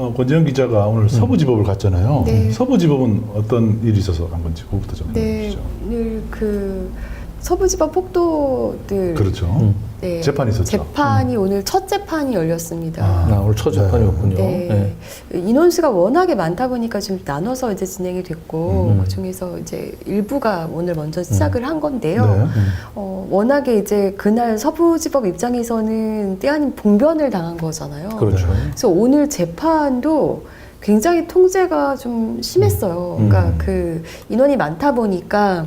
권재현 기자가 오늘 서부지법을 갔잖아요. 네. 서부지법은 어떤 일이 있어서 간 건지 그것부터 좀 네, 해주시죠. 오늘 그 서부지법 폭도들 그렇죠. 네, 재판이 있었죠. 재판이 오늘 첫 재판이 열렸습니다. 아, 오늘 첫 재판이었군요. 네. 인원수가 워낙에 많다 보니까 좀 나눠서 이제 진행이 됐고 그 중에서 이제 일부가 오늘 먼저 시작을 한 건데요. 네. 워낙에 이제 그날 서부지법 입장에서는 때 아닌 봉변을 당한 거잖아요. 그렇죠. 그래서 오늘 재판도 굉장히 통제가 좀 심했어요. 그러니까 그 인원이 많다 보니까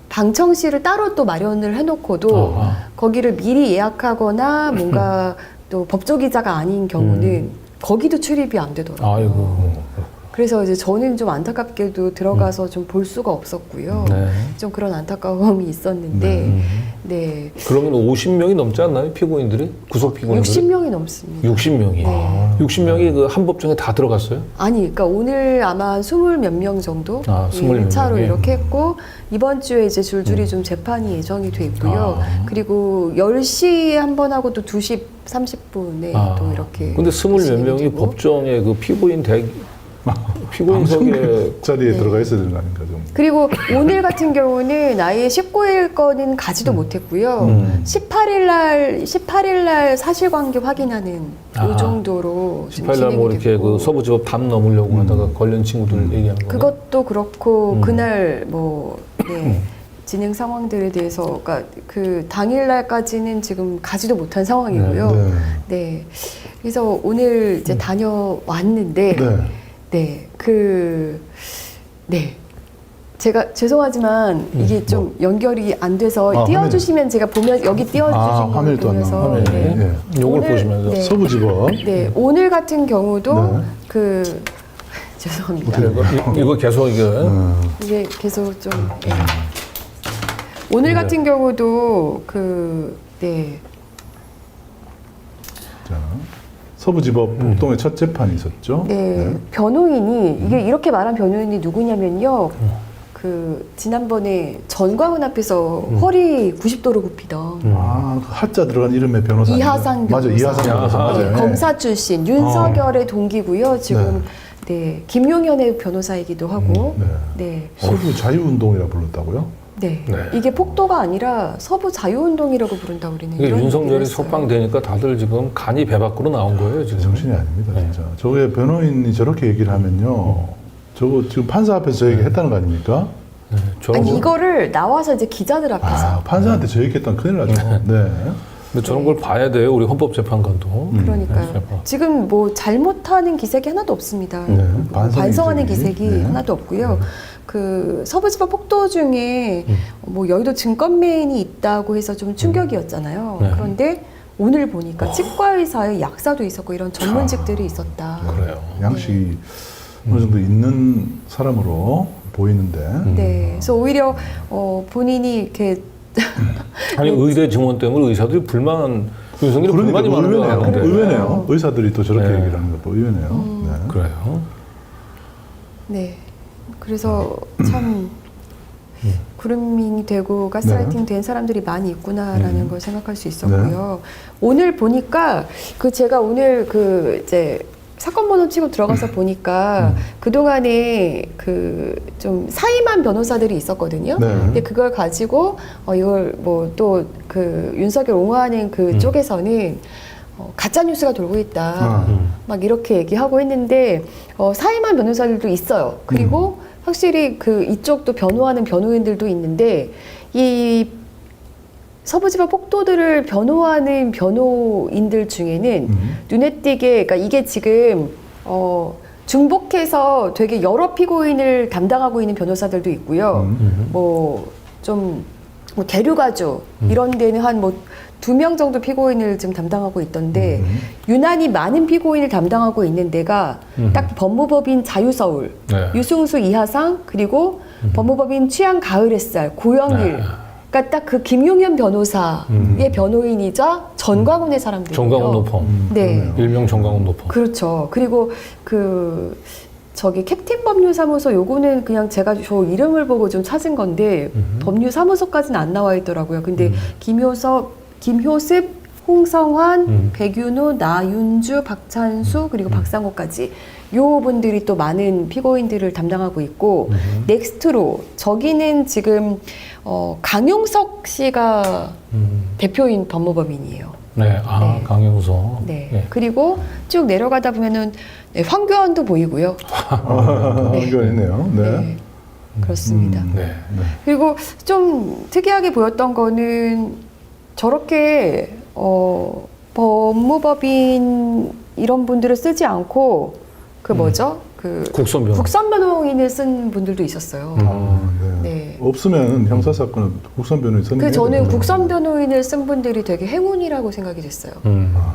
방청실을 따로 또 마련을 해놓고도 거기를 미리 예약하거나 뭔가 또 법조기자가 아닌 경우는 거기도 출입이 안 되더라고요. 아이고. 그래서 이제 저는 좀 안타깝게도 들어가서 좀 볼 수가 없었고요. 네. 좀 그런 안타까움이 있었는데, 네. 그러면 50명이 넘지 않나요? 피고인들이? 구속 피고인들이? 60명이 넘습니다. 60명이. 네. 60명이 그 한법정에 다 들어갔어요? 아니, 그러니까 오늘 아마 20 몇 명 정도 아, 20 몇 1차로 명이? 이렇게 했고 이번 주에 이제 줄줄이 좀 재판이 예정이 돼 있고요. 그리고 10시에 한 번 하고 또 2시 30분에 또 이렇게. 근데 20 몇 명이 되고. 법정에 그 피고인석에 자리에 네. 들어가 있어야 되는 거 아닌가 좀. 그리고 오늘 같은 경우는 아예 19일 건은 가지도 못했고요. 18일 날 사실관계 확인하는 이 정도로 좀 18날 진행이 뭐 이렇게 됐고. 그 서부지법 담 넘으려고 하다가 걸린 친구들 얘기하는 거예요? 그것도 그렇고 그날 뭐 네, 진행 상황들에 대해서 그러니까 그 당일 날까지는 지금 가지도 못한 상황이고요. 네. 네. 그래서 오늘 이제 다녀왔는데 네. 네. 제가 죄송하지만 이게 좀 연결이 안 돼서 아, 띄워주시면 제가 보면 여기 띄워주신 걸 화면이 또 안 보면서 나오네. 네. 네. 요걸 오늘, 보시면서 네. 서부지법. 네, 오늘 같은 경우도 네. 죄송합니다. 이거 계속 이거 이게 계속 좀 네. 오늘 같은 경우도 네. 자, 서부지법 폭동의 첫 재판이 있었죠. 네, 변호인이 이게 이렇게 말한 변호인이 누구냐면요. 그 지난번에 전광훈 앞에서 허리 90도로 굽히던 아, 그 하자 들어간 이름의 변호사. 이하상 맞아, 변호사. 이하상 변호사. 맞아요. 네, 네. 검사 출신 윤석열의 동기고요. 지금 네, 김용현의 변호사이기도 하고 네. 서부 자유운동이라 불렀다고요? 네. 이게 폭도가 아니라 서부 자유운동이라고 부른다고 그러는 이게 이런 윤석열이 얘기를 했어요. 속방되니까 다들 지금 간이 배 밖으로 나온 거예요, 지금. 정신이 아닙니다, 진짜. 저게 변호인이 저렇게 얘기를 하면요. 저거 지금 판사 앞에서 저 얘기 했다는 거 아닙니까? 네, 저런 아니 거- 이거를 나와서 이제 기자들 앞에서 아, 판사한테 저 얘기했다면 큰일 나죠. 네. 근데 저런 걸 봐야 돼요, 우리 헌법재판관도. 그러니까요. 네, 지금 뭐 잘못하는 기색이 하나도 없습니다. 네, 뭐 반성하는 기색이. 기색이 네. 하나도 없고요. 그 서부지법 폭도 중에 뭐 여의도 증권맨이 있다고 해서 좀 충격이었잖아요. 네. 그런데 오늘 보니까 치과의사의 약사도 있었고 이런 전문직들이 있었다. 그래요. 양식이 어느 정도 있는 사람으로 보이는데. 네, 그래서 오히려 본인이 이렇게 아니, 의대 증원 때문에 의사들이 윤석열이 그러니까 불만이 많은 줄 의외네요. 알았는데. 의외네요. 의사들이 또 저렇게 네. 얘기를 하는 것도 의외네요. 네. 그래요. 네. 그래서 참 그루밍이 되고 가스라이팅 된 사람들이 많이 있구나라는 걸 생각할 수 있었고요. 오늘 보니까 제가 오늘 이제 사건 번호 치고 들어가서 보니까 그동안에 좀 사임한 변호사들이 있었거든요. 네. 근데 그걸 가지고 이걸 뭐 또 윤석열 옹호하는 쪽에서는 가짜 뉴스가 돌고 있다. 막 이렇게 얘기하고 했는데 사임한 변호사들도 있어요. 그리고 확실히 이쪽도 변호하는 변호인들도 있는데 이 서부지법 폭도들을 변호하는 변호인들 중에는 눈에 띄게 그러니까 이게 지금 중복해서 되게 여러 피고인을 담당하고 있는 변호사들도 있고요. 뭐 좀 뭐 대류가족 이런 데는 한 뭐 2명 정도 피고인을 지금 담당하고 있던데 유난히 많은 피고인을 담당하고 있는 데가 딱 법무법인 자유서울, 네. 유승수 이하상 그리고 법무법인 취향가을햇살, 고영일 그러니까 딱 김용현 변호사의 변호인이자 전광훈의 사람들이에요. 정강훈 노펌. 네. 일명 정강훈 노펌. 그렇죠. 그리고 저기 캡틴 법률사무소 요거는 그냥 제가 저 이름을 보고 좀 찾은 건데 법률사무소까지는 안 나와 있더라고요. 근데 김효습 홍성환, 백윤호, 나윤주, 박찬수 그리고 박상호까지 요 분들이 또 많은 피고인들을 담당하고 있고 넥스트로 저기는 지금 강용석 씨가 대표인 법무법인이에요. 네, 네. 강용석. 네. 예. 그리고 쭉 내려가다 보면은 네, 황교안도 보이고요. 이거 있네요. 네. 네. 그렇습니다. 네. 그리고 좀 특이하게 보였던 거는 저렇게 법무법인 이런 분들을 쓰지 않고 그 뭐죠? 그 국선 변호. 국선 변호인을 쓴 분들도 있었어요. 네. 네. 없으면 형사사건은 국선 변호인 선임해야 그 저는 되잖아요. 국선 변호인을 쓴 분들이 되게 행운이라고 생각이 됐어요.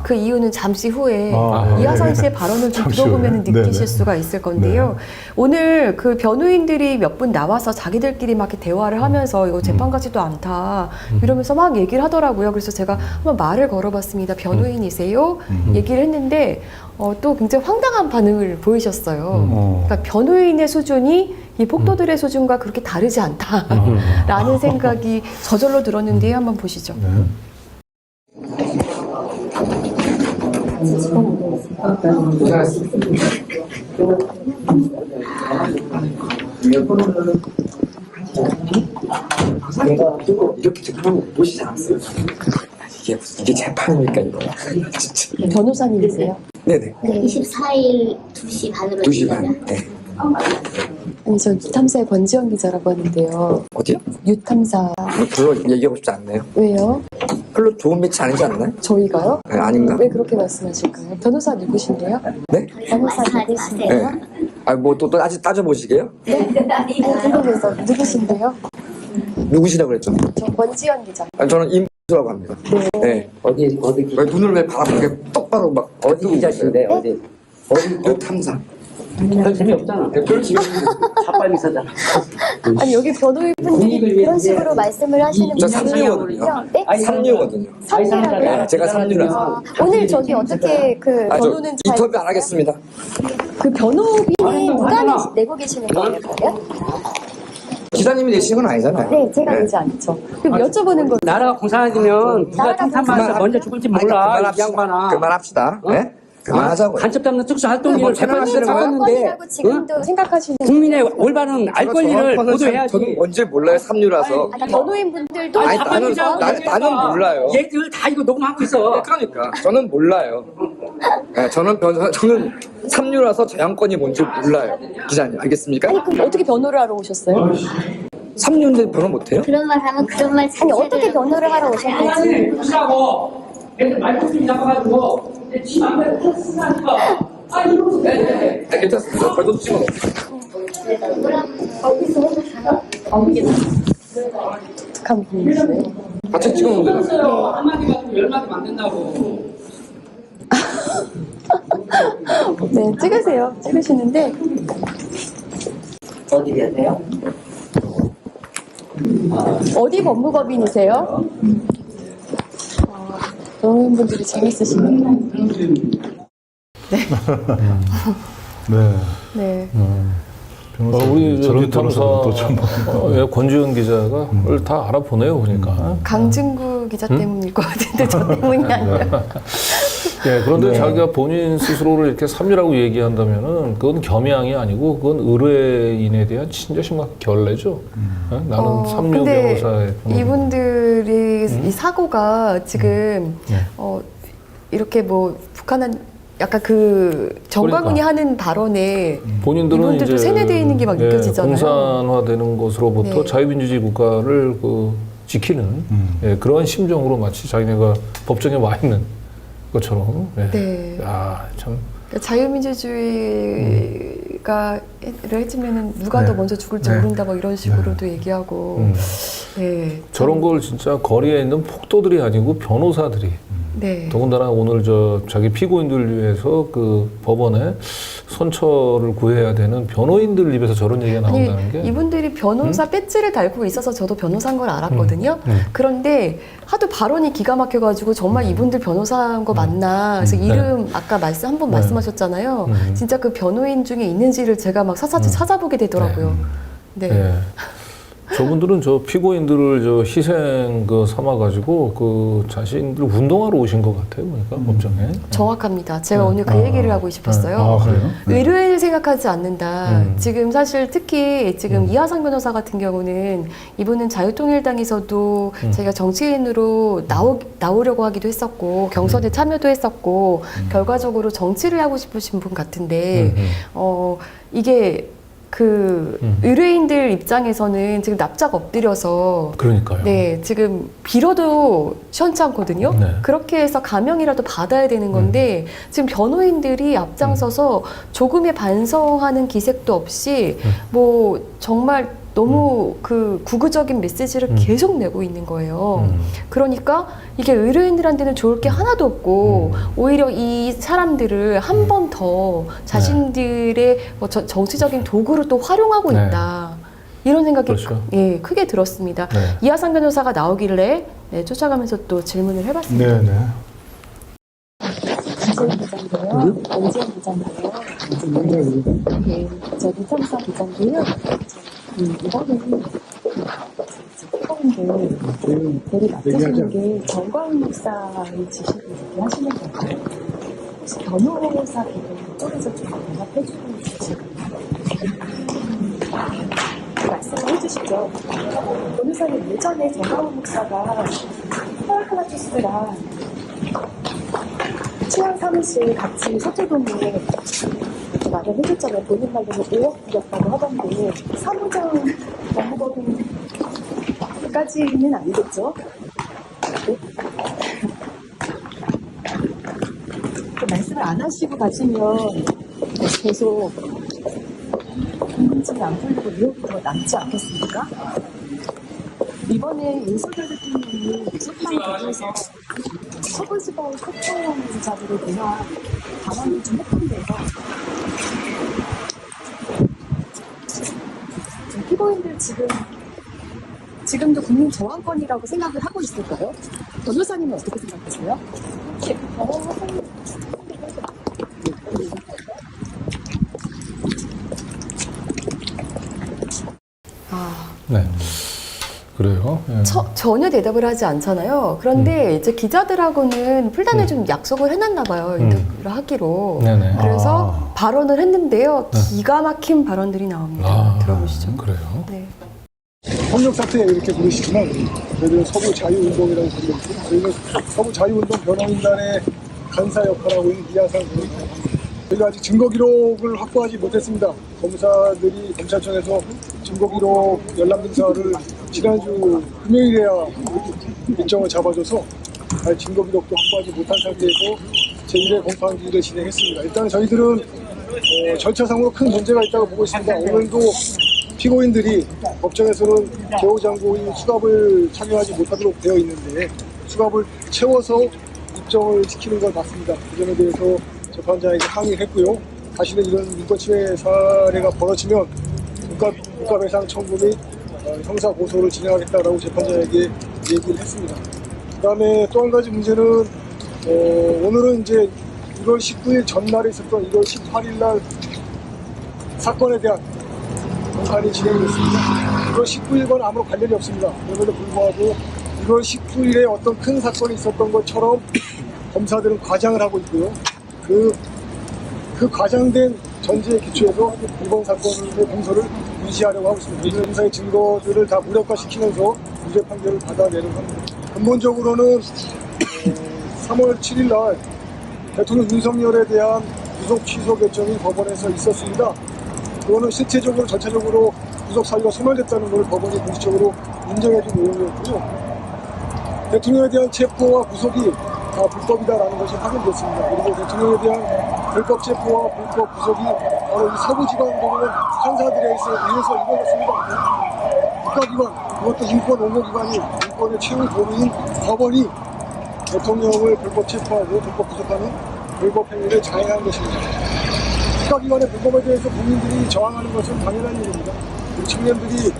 그 이유는 잠시 후에 이하선 씨의 발언을 좀 잠시 들어보면 후에. 느끼실 네네. 수가 있을 건데요. 오늘 그 변호인들이 몇 분 나와서 자기들끼리 막 이렇게 대화를 하면서 이거 재판 같지도 않다 이러면서 막 얘기를 하더라고요. 그래서 제가 한번 말을 걸어봤습니다. 변호인이세요? 얘기를 했는데 또 굉장히 황당한 반응을 보이셨어요. 그러니까 변호인의 수준이 이 폭도들의 수준과 그렇게 다르지 않다라는 생각이 저절로 들었는데 한번 보시죠. 네. 이렇게 재판을 보시지 않았어요. 이게 재판입니까 이거? 진짜. 변호사님이세요? 네네. 네, 24일 2시 반으로 2시 반. 네. 아니, 저 유탐사의 권지영 기자라고 하는데요. 어디요? 유탐사. 별로 얘기하고 싶지 않네요. 왜요? 별로 좋은 매치 아니지 않나요? 저희가요? 네, 아닌가? 왜 그렇게 말씀하실까요? 변호사 누구신데요? 네? 말씀하지 마세요. 네. 뭐 또 아직 따져보시게요? 궁금해서 누구신데요? 누구시라고 그랬죠? 저 권지현 기자. 저는 임수라고 합니다. 네. 어디 왜 눈을 왜 바라보게 똑바로 막 어디 기자신데 어디 그 탐사. 별 재미없잖아. 별 재미없는 자빨리 있었잖아. 아니 여기 변호인분들이 그런 식으로 말씀을 하시는 저 분들이 삼류거든요. 네? 삼류거든요. 삼류라고요? 제가 삼류라서. 오늘 저기 어떻게 그 저 변호는 잘 인터뷰 안 하겠습니다. 그 변호인이 누가 내고 계시는 거예요? 그러면? 기사님이 내시는 건 아니잖아요. 네, 제가 되지 않죠. 그럼 여쭤보는 거 나라가 공산화되면 누가 탐탐하면서 먼저 죽을지 몰라. 이 양반아. 그만합시다. 네? 그만하자고요. 간첩 잡는 특수 활동비를 뭐 재판을 재판을 잡았는데 사건이라고 지금도 생각하시는 국민의 올바른 알 권리를 보도해야지. 저는 뭔지 몰라요. 삼류라서. 변호인분들도 아니, 사건에서 나는 몰라요. 얘들 다 이거 녹음하고 있어. 그러니까 저는 몰라요. 네, 저는 삼류라서 저양권이 뭔지 몰라요. 기자님 알겠습니까? 아니 그럼 어떻게 변호를 하러 오셨어요? 삼류인데 변호 못해요? 그런 말 하면 그런 말 아니 어떻게 변호를 하러 오셨는지 무시하고 애들 말도 좀 잡아가지고 지 맘대로 쓰니까 아 이러면서 네, 괜찮습니다. 벌도 찍어. 독특한 분이세요. 같이 찍어놓으면 되나? 한마디 가지고 10마디 만든다고. 네, 찍으세요. 찍으시는데 어디 계세요? 어디 법무법인이세요? 변호인분들이 재밌으시네요. 네. 네. 우리 저런 탐사 변호사도 좀 권지현 기자가 그걸 다 알아보네요, 보니까. 강진구 기자 때문일 것 같은데 저 때문이 아니라. 예, 그런데 자기가 본인 스스로를 이렇게 삼류라고 얘기한다면은 그건 겸양이 아니고 그건 의뢰인에 대한 친절심과 결례죠. 예? 나는 삼류 근데 변호사의 이분들이 이 사고가 지금 네. 이렇게 뭐 북한은 약간 그 정광훈이 그러니까. 하는 발언에 본인들은 이분들도 이제 세뇌되어 있는 게 막 느껴지잖아요. 공산화되는 것으로부터 네. 자유민주주의 국가를 지키는 예, 그러한 심정으로 마치 자기네가 법정에 와 있는 것처럼. 예. 네. 야, 참. 그러니까 자유민주주의가 를 해지면은 누가 더 먼저 죽을지 모른다 막 이런 식으로도 얘기하고. 네. 저런 걸 진짜 거리에 있는 폭도들이 아니고 변호사들이 네. 더군다나 오늘 자기 피고인들 위해서 그 법원에 선처를 구해야 되는 변호인들 입에서 저런 얘기가 나온다는 아니, 게 이분들이 변호사 배지를 달고 있어서 저도 변호사인 걸 알았거든요. 그런데 하도 발언이 기가 막혀가지고 정말 이분들 변호사인 거 맞나. 그래서 이름 아까 한 번 말씀하셨잖아요. 진짜 그 변호인 중에 있는지를 제가 막 사사치 찾아보게 되더라고요. 네. 예. 저분들은 저 피고인들을 저 희생 삼아가지고 그 자신들 운동하러 오신 것 같아요. 보니까 법정에. 정확합니다. 제가 오늘 그 얘기를 하고 싶었어요. 아, 그래요? 의뢰인을 생각하지 않는다. 지금 사실 특히 지금 이하상 변호사 같은 경우는 이분은 자유통일당에서도 자기가 정치인으로 나오려고 하기도 했었고 경선에 참여도 했었고 결과적으로 정치를 하고 싶으신 분 같은데 이게 그 의뢰인들 입장에서는 지금 납작 엎드려서 그러니까요. 네, 지금 빌어도 시원치 않거든요. 네. 그렇게 해서 감형이라도 받아야 되는 건데 지금 변호인들이 앞장서서 조금의 반성하는 기색도 없이 뭐 정말 너무 그 구구적인 메시지를 계속 내고 있는 거예요. 그러니까 이게 의뢰인들한테는 좋을 게 하나도 없고 오히려 이 사람들을 한 번 더 자신들의 뭐 정치적인 도구로 또 활용하고 네. 있다. 이런 생각이 그렇죠. 예, 크게 들었습니다. 네. 이하상 변호사가 나오길래 네, 쫓아가면서 또 질문을 해봤습니다. 네, 네. 김소희 기자인데요. 오지연 기자인데요. 네, 저기 탐사 기자인데요. 이번에는 피고인들 대리 맡으시는 게 정광 목사의 지시를 이렇게 하시는 건가요? 혹시 변호사 비교 쪽에서 좀 대답해주고 계시나요? 말씀을 해주시죠. 변호사님 예전에 정광 목사가 서울클라투스랑 취향 사무실 같이 서초동에 마련해줬잖아요. 본인 말로는 5억 들였다고 하던데 사무장 업무법인까지는 아니겠죠? 네? 말씀을 안 하시고 가시면 계속 궁금증이 안 풀리고 의혹이 더 남지 않겠습니까? 이번에 윤석열 대통령이 재판 과정에서 서울지법 소통자들에 대한 방안을 좀 했던데요. 피고인들 지금도 국민 저항권이라고 생각을 하고 있을까요? 변호사님은 어떻게 생각하세요? 네. 그래요. 예. 전혀 대답을 하지 않잖아요. 그런데 이제 기자들하고는 풀단에 좀 약속을 해놨나 봐요. 인터뷰를 하기로. 네네. 그래서 발언을 했는데요. 기가 막힌 발언들이 나옵니다. 들어보시죠. 그래요. 네. 폭력 사태 이렇게 부르시지만 저희들은 서부 자유운동이라고 부르고 있고 저희는 서부 자유운동 변호인단의 간사 역할하고 있는 이하상 변호사입니다. 저희가 아직 증거 기록을 확보하지 못했습니다. 검사들이 검찰청에서 증거 기록 열람 등사를 지난주 금요일에야 일정을 잡아줘서 아직 증거 기록도 확보하지 못한 상태에서 제1회 공판기를 진행했습니다. 일단 저희들은 절차상으로 큰 문제가 있다고 보고 있습니다. 오늘도 피고인들이 법정에서는 제호장고인 수갑을 착용하지 못하도록 되어 있는데 수갑을 채워서 입정을 시키는 걸 봤습니다. 그 점에 대해서 재판장에게 항의를 했고요. 다시는 이런 인권침해 사례가 벌어지면 국가배상 청구 및 형사고소를 진행하겠다라고 재판장에게 얘기를 했습니다. 그 다음에 또 한 가지 문제는 오늘은 이제 1월 19일 전날에 있었던 1월 18일 날 사건에 대한 공판이 진행됐습니다. 1월 19일과는 아무런 관련이 없습니다. 그럼에도 불구하고 1월 19일에 어떤 큰 사건이 있었던 것처럼 검사들은 과장을 하고 있고요. 그 과장된 전제에 기초해서 이번 사건의 공소를 유지하려고 하고 있습니다. 검사의 증거들을 다 무력화시키면서 무죄 판결을 받아내는 겁니다. 근본적으로는 3월 7일 날 대통령 윤석열에 대한 구속 취소 결정이 법원에서 있었습니다. 그거는 실체적으로 전체적으로 구속 사유가 소멸됐다는 것을 법원이 공식적으로 인정해준 내용이었고요. 대통령에 대한 체포와 구속이 다 불법이다라는 것이 확인됐습니다. 그리고 대통령에 대한 불법 체포와 불법 구속이 바로 이 서부지방법원 판사들에 의해서 이루어졌습니다. 국가기관, 그것도 인권 옹호기관이 인권의 최후 보루인 법원이 대통령을 불법 체포하고 불법 구속하는 불법 행위를 자행한 것입니다. 국가기관의 불법에 대해서 국민들이 저항하는 것은 당연한 일입니다. 우리 청년들이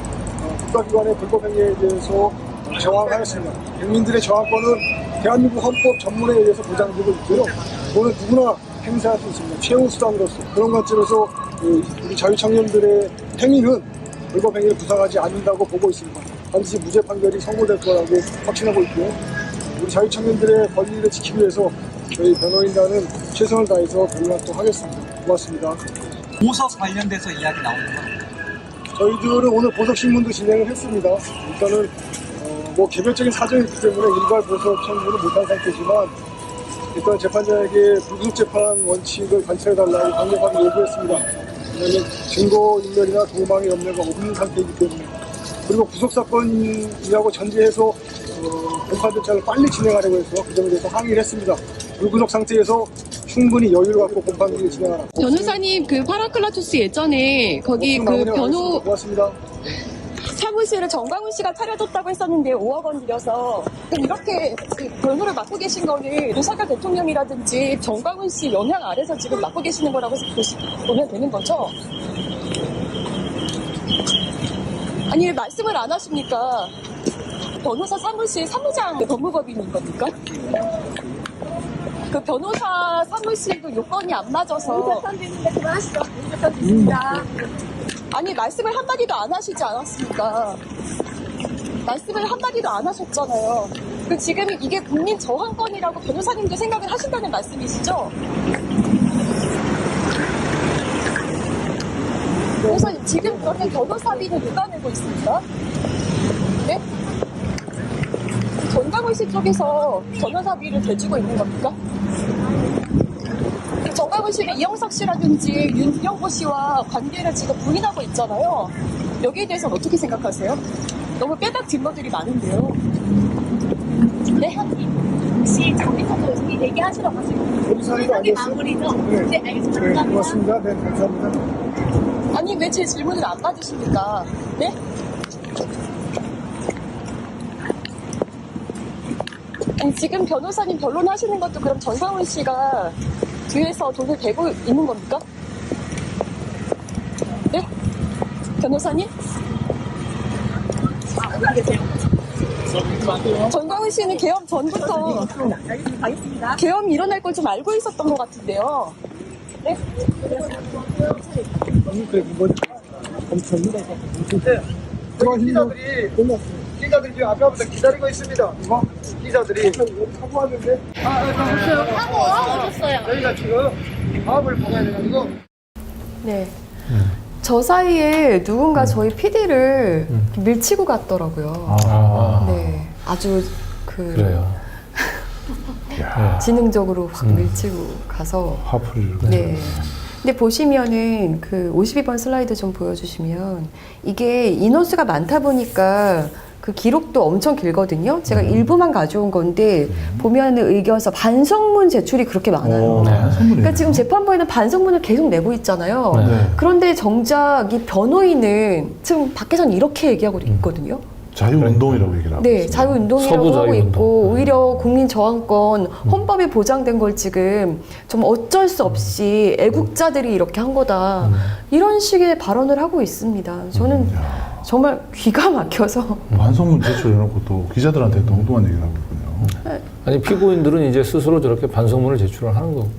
국가기관의 불법 행위에 대해서 저항하였습니다. 국민들의 저항권은 대한민국 헌법 전문에 의해서 보장되고 있고요. 그거는 누구나 행사할 수 있습니다. 최후 수단으로서. 그런 관점에서 우리 자유청년들의 행위는 불법 행위를 부상하지 않는다고 보고 있습니다. 반드시 무죄 판결이 선고될 거라고 확신하고 있고 우리 자유청년들의 권리를 지키기 위해서 저희 변호인단은 최선을 다해서 변론 활동하겠습니다. 고맙습니다. 보석 관련돼서 이야기 나오는 건 저희들은 오늘 보석신문도 진행을 했습니다. 일단은 뭐 개별적인 사정이 있기 때문에 일괄 보석 청구는 못한 상태지만 일단 재판장에게 불구속 재판 원칙을 관찰해달라고 강력하게 요구했습니다. 왜냐하면 증거인멸이나 도망의 염려가 없는 상태이기 때문에 그리고 구속사건이라고 전제해서 공판 절차를 빨리 진행하려고 해서 그 점에 대해서 항의를 했습니다. 불구속 상태에서 충분히 여유를 갖고 공판을 진행하라. 변호사님 그 파라클라투스 예전에 거기 그 변호 고맙습니다. 사무실을 정광훈 씨가 차려줬다고 했었는데 5억 원 들여서 이렇게 그 변호를 맡고 계신 거는 윤석열 대통령이라든지 정광훈 씨 영향 아래서 지금 맡고 계시는 거라고 보면 되는 거죠? 아니 왜 말씀을 안 하십니까? 변호사 사무실 사무장 법무법인인 겁니까? 그 변호사 사무실 그 요건이 안 맞아서 아니 말씀을 한마디도 안 하시지 않았습니까? 말씀을 한마디도 안 하셨잖아요. 그 지금 이게 국민 저항권이라고 변호사님도 생각을 하신다는 말씀이시죠? 변호사님 지금 그러면 변호사비는 누가 내고 있습니까? 네? 정광훈 씨 쪽에서 변호사비를 대주고 있는 겁니까? 정광훈 씨는 이영석 씨라든지 윤영보 씨와 관계를 지금 부인하고 있잖아요. 여기에 대해서는 어떻게 생각하세요? 너무 빼박 뒷모들이 많은데요. 네? 혹시 정리부터 얘기하시라고 하시고 사이도 마무리죠? 네, 알겠습니다. 네, 고맙습니다. 네, 감사합니다. 아니 왜 제 질문을 안 받으십니까? 네? 아니 지금 변호사님 변론하시는 것도 그럼 정광훈 씨가 뒤에서 돈을 대고 있는 겁니까? 네? 변호사님? 정광훈 씨는 계엄 전부터 계엄이 일어날 걸 좀 알고 있었던 것 같은데요. 네? 기자들이 지금 앞에부터 기다리고 있습니다. 기자들이 하고 왔는데 하고 오셨어요. 저희가 지금 밥을 먹어야 돼가지고 네. 저 사이에 누군가 저희 PD를 밀치고 갔더라고요. 네. 아주 그래요. 지능적으로 확 밀치고 가서. 화풀이를. 네. 근데 보시면은 그 52번 슬라이드 좀 보여주시면 이게 인원수가 많다 보니까 그 기록도 엄청 길거든요. 제가 일부만 가져온 건데 보면은 의견서 반성문 제출이 그렇게 많아요. 그러니까 지금 재판부에는 반성문을 계속 내고 있잖아요. 그런데 정작 이 변호인은 지금 밖에서는 이렇게 얘기하고 있거든요. 자유운동이라고 얘기를 하고 네, 있어요. 자유운동이라고 서부 하고 자유운동. 있고 오히려 국민 저항권 헌법에 보장된 걸 지금 좀 어쩔 수 없이 애국자들이 이렇게 한 거다 이런 식의 발언을 하고 있습니다. 저는 정말 귀가 막혀서 반성문 제출해놓고 또 기자들한테 또 엉뚱한 얘기를 하고 있군요. 아니 피고인들은 이제 스스로 저렇게 반성문을 제출을 하는 거고.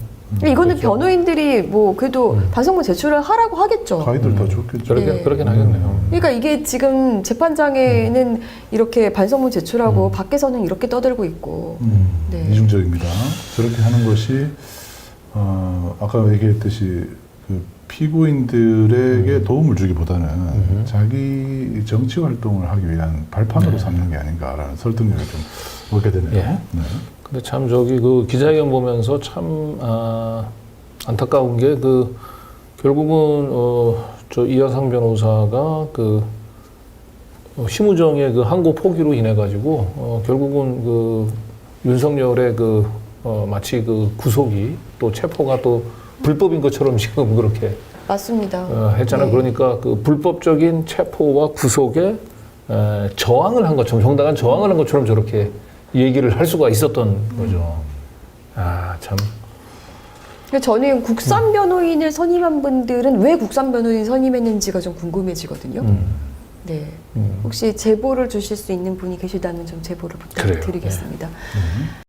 이거는 변호인들이 뭐 그래도 반성문 제출을 하라고 하겠죠. 가이드를 다 줬겠죠. 네. 그렇긴 하겠네요. 그러니까 이게 지금 재판장에는 이렇게 반성문 제출하고 밖에서는 이렇게 떠들고 있고 네. 이중적입니다. 저렇게 하는 것이 아까 얘기했듯이 그 피고인들에게 도움을 주기보다는 자기 정치 활동을 하기 위한 발판으로 삼는 게 아닌가라는 설득력이 좀 얻게 되네요. 예. 네. 근데 참 저기 그 기자회견 보면서 참 안타까운 게 그 결국은 저 이하상 변호사가 그 심우정의 그 항고 포기로 인해 가지고 결국은 그 윤석열의 그 마치 그 구속이 또 체포가 또 불법인 것처럼 지금 그렇게 맞습니다. 했잖아요. 네. 그러니까 그 불법적인 체포와 구속에 저항을 한 것처럼 정당한 저항을 한 것처럼 저렇게 얘기를 할 수가 있었던 거죠. 아, 참. 저는 국산 변호인을 선임한 분들은 왜 국산 변호인 선임했는지가 좀 궁금해지거든요. 네. 혹시 제보를 주실 수 있는 분이 계시다면 좀 제보를 부탁드리겠습니다. 그래요. 네.